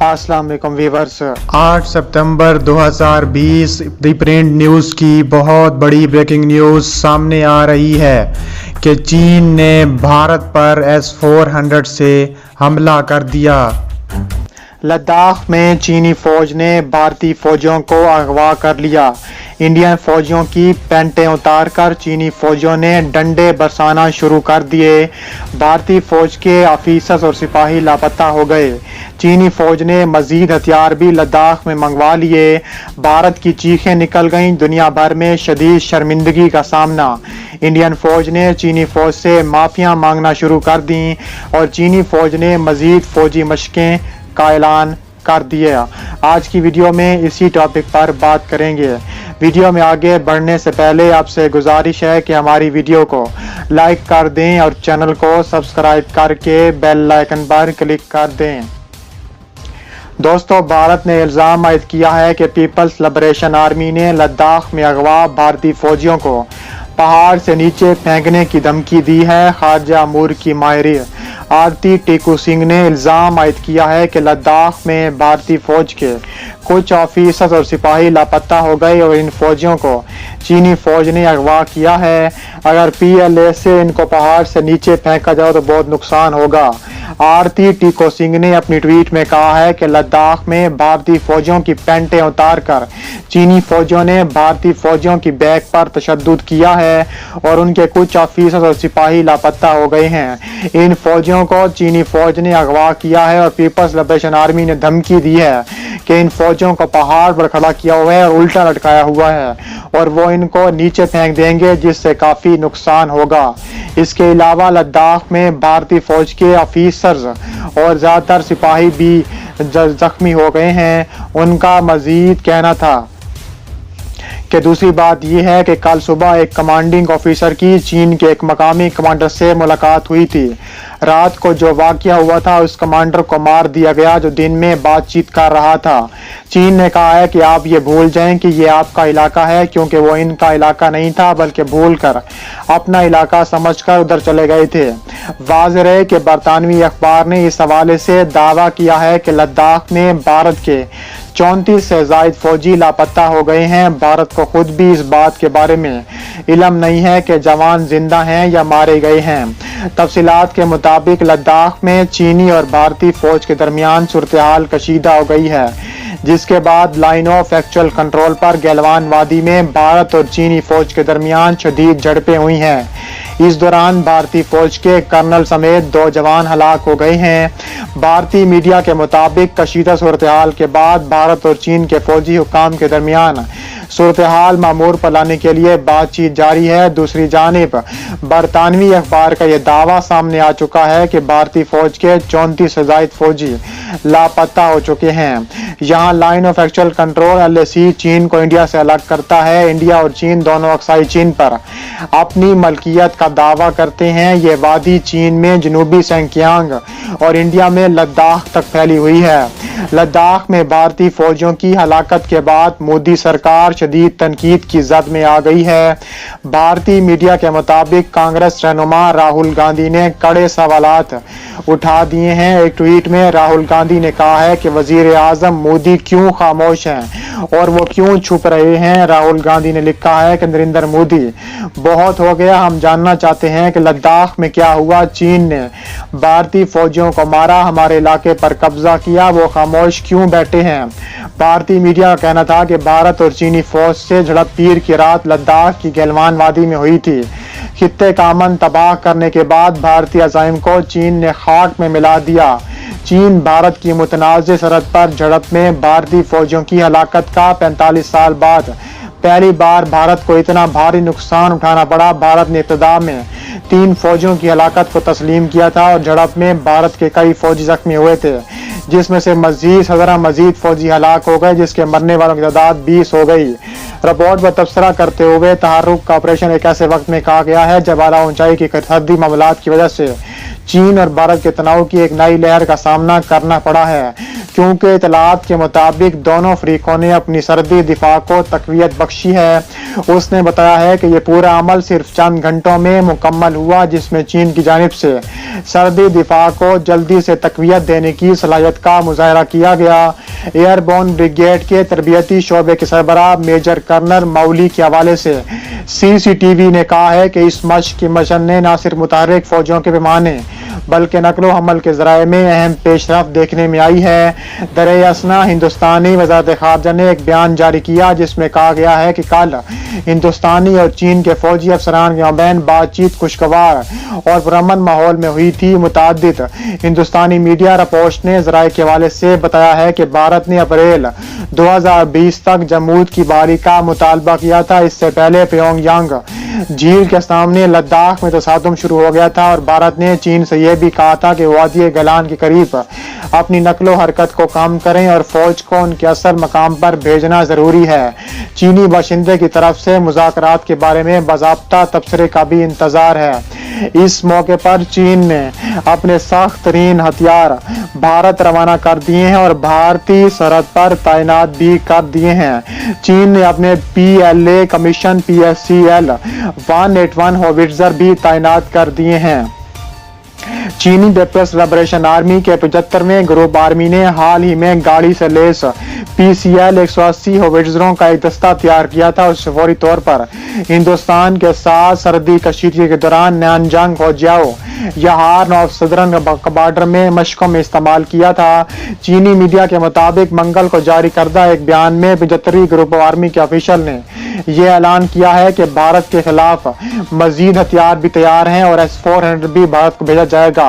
अस्सलाम वालेकुम व्यूअर्स। 8 सितंबर 2020 दी print news की बहुत बड़ी ब्रेकिंग न्यूज़ सामने आ रही है कि चीन ने भारत पर S-400 से हमला कर दिया। लद्दाख में चीनी फौज ने भारतीय फौजियों को अगवा कर लिया। इंडियन फौजियों की पैंटें उतारकर चीनी फौजियों ने डंडे बरसाना शुरू कर दिए। भारतीय फौज के ऑफिसर्स और सिपाही लापता हो गए। चीनी फौज ने मजीद हथियार भी लद्दाख में मंगवा लिए। भारत की चीखें निकल गईं। दुनिया भर में शदीद शर्मिंदगी का सामना। इंडियन फौज ने चीनी फौज से माफियां मांगना शुरू कर दी और चीनी फौज ने मजीद फौजी मशकें का ऐलान कर दिया। आज की वीडियो में इसी टॉपिक पर बात करेंगे। वीडियो में आगे बढ़ने से पहले आपसे गुजारिश है कि हमारी वीडियो को लाइक कर दें और चैनल को सब्सक्राइब करके बेल आइकन पर क्लिक कर दें। दोस्तों, भारत ने इल्ज़ाम आयद किया है कि पीपल्स लिबरेशन आर्मी ने लद्दाख में अगवा भारतीय फौजियों को पहाड़ से नीचे फेंकने की धमकी दी है। खारजा अमूर की माहिर आरती टेकू सिंह ने इल्ज़ाम आयद किया है कि लद्दाख में भारतीय फौज के कुछ ऑफिसर्स और सिपाही लापता हो गए और इन फौजियों को चीनी फौज ने अगवा किया है। अगर PLA से इनको पहाड़ से नीचे फेंका जाए तो बहुत नुकसान होगा। आरती टीको सिंह ने अपनी ट्वीट में कहा है कि लद्दाख में भारतीय फौजियों की पैंटें उतारकर चीनी फौजियों ने भारतीय फौजियों की बैक पर तशद्दुद किया है और उनके कुछ ऑफिसर्स और सिपाही लापता हो गए हैं। इन फौजियों को चीनी फौज ने अगवा किया है और पीपल्स लिबरेशन आर्मी ने धमकी दी है कि इन फौजियों को पहाड़ पर खड़ा किया हुआ है और उल्टा लटकाया हुआ है और वो इनको नीचे फेंक देंगे, जिससे काफी नुकसान होगा। इसके अलावा लद्दाख में भारतीय फौज के ऑफिसर्स और ज्यादातर सिपाही भी जख्मी हो गए हैं। उनका मजीद कहना था कि दूसरी बात यह है कि कल सुबह एक कमांडिंग ऑफिसर की चीन के एक मकामी कमांडर से मुलाकात हुई थी। रात को जो वाकया हुआ था उस कमांडर को मार दिया गया जो दिन में बातचीत कर रहा था। चीन ने कहा है कि आप ये भूल जाएं कि ये आपका इलाका है, क्योंकि वो इनका इलाका नहीं था बल्कि भूलकर अपना इलाका समझकर उधर चले गए थे। वाज़ेह है कि बरतानवी अखबार ने इस हवाले से दावा किया है कि लद्दाख में भारत के 34 से ज्यादा फौजी लापता हो गए हैं। भारत को खुद भी इस बात के बारे में इल्म नहीं है कि जवान जिंदा हैं या मारे गए हैं। तफसीलात के मुताबिक लद्दाख में चीनी और भारतीय फौज के दरमियान सूरत हाल कशीदा हो गई है, जिसके बाद लाइन ऑफ एक्चुअल कंट्रोल पर गलवान वादी में भारत और चीनी फौज के दरमियान शदीद झड़पें हुई हैं। इस दौरान भारतीय फौज के कर्नल समेत 2 जवान हलाक हो गए हैं। भारतीय मीडिया के मुताबिक कशीदा सूरत हाल के बाद भारत और चीन के फौजी हुक्काम के दरमियान सूरत हाल मामूर पर लाने के लिए बातचीत जारी है। दूसरी जानिब बरतानवी अखबार का यह दावा सामने आ चुका है कि भारतीय फौज के 34 से ज्यादा फौजी लापता हो चुके हैं। यहाँ line of actual control LAC चीन को इंडिया से अलग करता है। इंडिया और चीन दोनों अक्साई चीन पर अपनी मलकियत का दावा करते हैं। ये वादी चीन में जनूबी सिंकियांग और इंडिया में लद्दाख तक फैली हुई है। लद्दाख में भारतीय फौजियों की हलाकत के बाद मोदी सरकार शदीद तनकीद की जद में आ गई है। भारतीय मीडिया के मुताबिक कांग्रेस रहनुमा राहुल गांधी ने कड़े सवालात उठा दिए हैं। एक ट्वीट में राहुल गांधी ने कहा है कि वजीर आजम मोदी क्यों खामोश हैं और वो क्यों छुप रहे हैं। राहुल गांधी ने लिखा है कि नरेंद्र मोदी, बहुत हो गया, हम जानना चाहते हैं कि लद्दाख में क्या हुआ। चीन ने भारतीय फौजियों को मारा, हमारे इलाके पर कब्जा किया, वो खामोश क्यों बैठे हैं। भारतीय मीडिया का कहना था कि भारत और चीनी फौज से झड़प पीर की रात लद्दाख की गलवान वादी में हुई थी। खित्ते का अमन तबाह करने के बाद भारतीय अज़ाइम को चीन ने खाक में मिला दिया। चीन भारत की मुतनाज़ सरहद पर झड़प में भारतीय फौजियों की हलाकत का 45 साल बाद पहली बार भारत को इतना भारी नुकसान उठाना पड़ा। भारत ने इब्तिदा में 3 फौजियों की हलाकत को तस्लीम किया था और झड़प में भारत के कई फौजी जख्मी हुए थे, जिसमें से मजीद फौजी हलाक हो गए, जिसके मरने वालों की तादाद 20 हो गई। रिपोर्ट पर तबसरा करते हुए तहर्रुक का ऑपरेशन एक ऐसे वक्त में कहा गया है जब आला ऊंचाई की सरहदी मामलात की वजह से चीन और भारत के तनाव की एक नई लहर का सामना करना पड़ा है। क्योंकि इतलात के मुताबिक दोनों फरीकों ने अपनी सरहदी दिफा को तकवीत बख्शी है। उसने बताया है कि ये पूरा अमल सिर्फ चंद घंटों में मुकम्मल हुआ, जिसमें चीन की जानिब से सरहदी दिफा को जल्दी से तकवीत देने की सलाहियत का मुजाहरा किया गया। एयरबोर्न ब्रिगेड के तरबियती शोबे के सरबराह मेजर कर्नल मौली के हवाले से CCTV ने कहा है कि इस मशक की मिशन ने न सिर्फ मुतहर्रिक फौजियों के पैमाने बल्कि नकलो हमल के ज़राए में अहम पेशरफ्त देखने में आई है। दरे असना हिंदुस्तानी वज़ारत ख़ारजा ने एक बयान जारी किया जिसमें कहा गया है कि कल हिंदुस्तानी और चीन के फौजी अफसरान के माबैन बातचीत खुशगवार और पुरअमन माहौल में हुई थी। मुतादिद हिंदुस्तानी मीडिया रिपोर्ट्स ने ज़राए के हवाले से बताया है कि भारत ने अप्रैल 2020 तक जमूद की बहाली का मुतालबा किया था। इससे पहले प्योंगयांग झील के सामने लद्दाख में तसादुम शुरू हो गया था और भारत ने चीन से यह भी कहा था कि वादी गलान के करीब अपनी नकलो हरकत को कम करें और फौज को उनके असल मकाम पर भेजना जरूरी है। चीनी बाशिंदे की तरफ से मुज़ाकरात के बारे में बाज़ाब्ता तबसरे का भी इंतजार है। इस मौके पर चीन ने अपने सख्त तरीन हथियार भारत रवाना कर दिए हैं और भारतीय सरहद पर तैनात भी कर दिए हैं। चीन ने अपने PLA कमीशन PSCL 181 होविट्जर भी तैनात कर दिए हैं। चीनी पीपल्स लिबरेशन आर्मी के 75वें ग्रुप आर्मी ने हाल ही में गाड़ी से लेस PCL 180 होविट्जरों का एक दस्ता तैयार किया था। उससे फौरी तौर पर हिंदुस्तान के साथ सरहदी कशीदगी के दौरान न्यानजांग फौजियाओं या हार्न ऑफ सदर्न बॉर्डर में मशकों में इस्तेमाल किया था। चीनी मीडिया के मुताबिक मंगल को जारी करदा एक बयान में 75वीं ग्रुप आर्मी के ऑफिशियल ने यह ऐलान किया है कि भारत के खिलाफ मजीद हथियार भी तैयार हैं और S-400 भी भारत को भेजा जाएगा।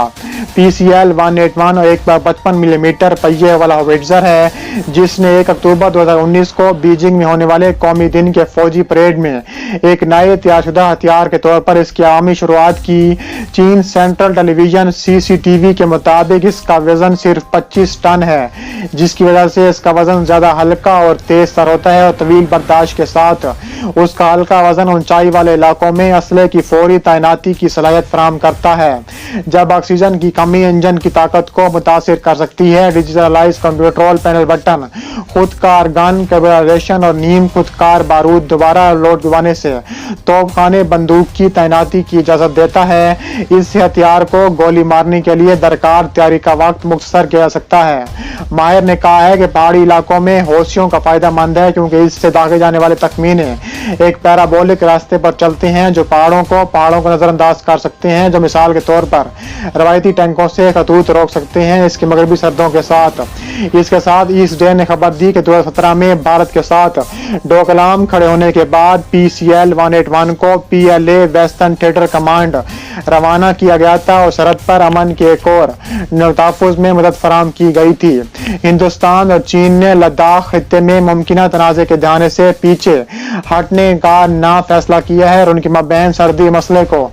PCL 181 और 155 मिलीमीटर पहिए वाला होविट्जर है जिसने 1 अक्टूबर 2019 को बीजिंग में होने वाले कौमी दिन के फौजी परेड में एक नए तैयारशुदा हथियार के तौर पर इसकी आमी शुरुआत की। चीन सेंट्रल टेलीविजन CCTV के मुताबिक इसका वजन सिर्फ 25 टन है, जिसकी वजह से इसका वजन ज्यादा हल्का और तेज तर होता है और तवील बर्दाश्त के साथ उसका हल्का वजन ऊंचाई वाले इलाकों में असले की फौरी तैनाती की सलाहियत फराहम करता है। जब ऑक्सीजन की कमी इंजन की ताकत को मुतासिर कर सकती है, डिजिटलाइज कंट्रोल पैनल बटन, खुदकार गन कैलिब्रेशन और नीम खुदकार बारूद दोबारा लोड करवाने से तोपखाने बंदूक की तैनाती की इजाजत देता है। इस हथियार को गोली मारने के लिए दरकार तैयारी का वक्त मुख्तसर किया जा सकता है। माहिर ने कहा है कि पहाड़ी इलाकों में होशियों का फायदा मंद है क्योंकि इससे दागे जाने वाले तखमीने एक पैराबोलिक रास्ते पर चलते हैं जो पहाड़ों को नजरअंदाज कर सकते हैं, जो मिसाल के तौर पर रवायती टैंकों से खतूत रोक सकते हैं। इसके मगरबी सरहदों के साथ इसके साथ ईस्ट डे ने खबर दी कि 2017 में भारत के साथ डोकलाम खड़े होने के बाद PCL 181 को PLA वेस्टर्न थिएटर कमांड रवाना किया गया था और सरहद पर अमन के एक और तहफ़्फ़ुज़ में मदद फराहम की गई थी। हिंदुस्तान और चीन ने लद्दाख खित्ते में मुमकिना तनाज़े के ध्यान से पीछे हटने का ना फैसला किया है और उनके माबैन सरहदी मसले को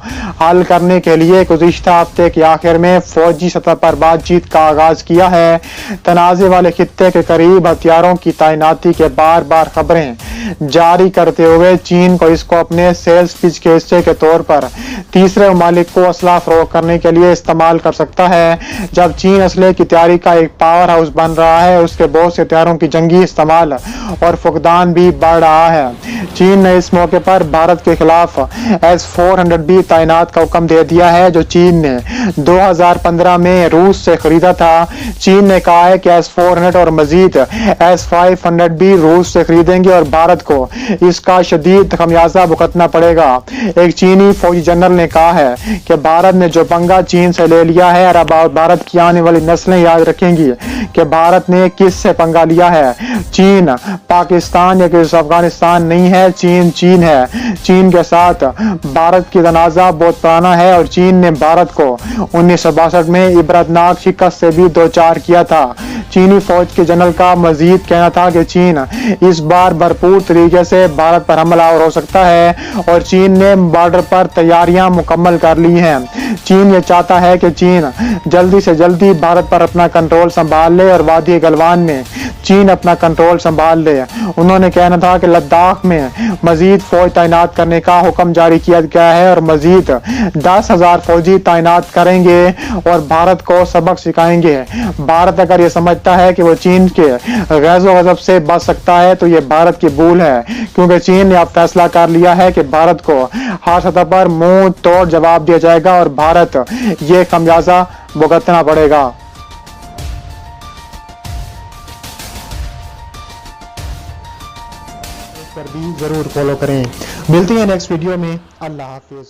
हल करने के लिए गुज़िश्ता हफ्ते के आखिर में फौजी सतह पर बातचीत का आगाज किया है। तनाज़े वाले खित्ते के करीब हथियारों की तैनाती के बार बार खबरें जारी करते हुए चीन को इसको अपने सेल्स पिच के हिस्से के तौर पर तीसरे ममालिक को असला फरोख्त करने के लिए इस्तेमाल कर सकता है। जब चीन असले की तैयारी का एक पावर हाउस बन रहा है, उसके बहुत से हथियारों की जंगी इस्तेमाल और फुकदान भी बढ़ रहा है। चीन ने इस मौके पर भारत के खिलाफ S-400 भी तैनात का हुक्म दे दिया है जो चीन ने 2015 में रूस से खरीदा था। चीन ने कहा है कि S-400 और मजीद S-500 भी रूस से खरीदेंगे और भारत को इसका शदीद खमियाजा भुगतना पड़ेगा। एक चीनी फौजी जनरल ने कहा है कि भारत ने जो पंगा चीन से ले लिया है और अब भारत की आने वाली नस्लें याद रखेंगी कि भारत ने किस से पंगा लिया है। चीन पाकिस्तान या अफगानिस्तान नहीं है, चीन है। चीन के साथ भारत की तनाज़ा बहुत पुराना है और चीन ने भारत को 1962 में इबरतनाक शिकस्त से भी दो चार किया था। चीनी फौज के जनरल का मजीद कहना था कि चीन इस बार भरपूर तरीके से भारत पर हमलावर हो सकता है और चीन ने बॉर्डर पर तैयारियां मुकम्मल कर ली हैं। चीन ये चाहता है कि चीन जल्दी से जल्दी भारत पर अपना कंट्रोल संभाल ले और वादी गलवान में चीन अपना कंट्रोल संभाल ले। उन्होंने कहना था कि लद्दाख में मजीद फौज तैनात करने का हुक्म जारी किया गया है और मजीद 10,000 फौजी तैनात करेंगे और भारत को सबक सिखाएंगे। भारत अगर ये समझता है कि वो चीन के गैज़ो गज़ब से बच सकता है तो ये भारत की भूल है, क्योंकि चीन ने अब फैसला कर लिया है कि भारत को हर सतह पर मुंह तोड़ जवाब दिया जाएगा और भारत ये खमियाजा भुगतना पड़ेगा। पर भी जरूर फॉलो करें। मिलते हैं नेक्स्ट वीडियो में। अल्लाह हाफिज।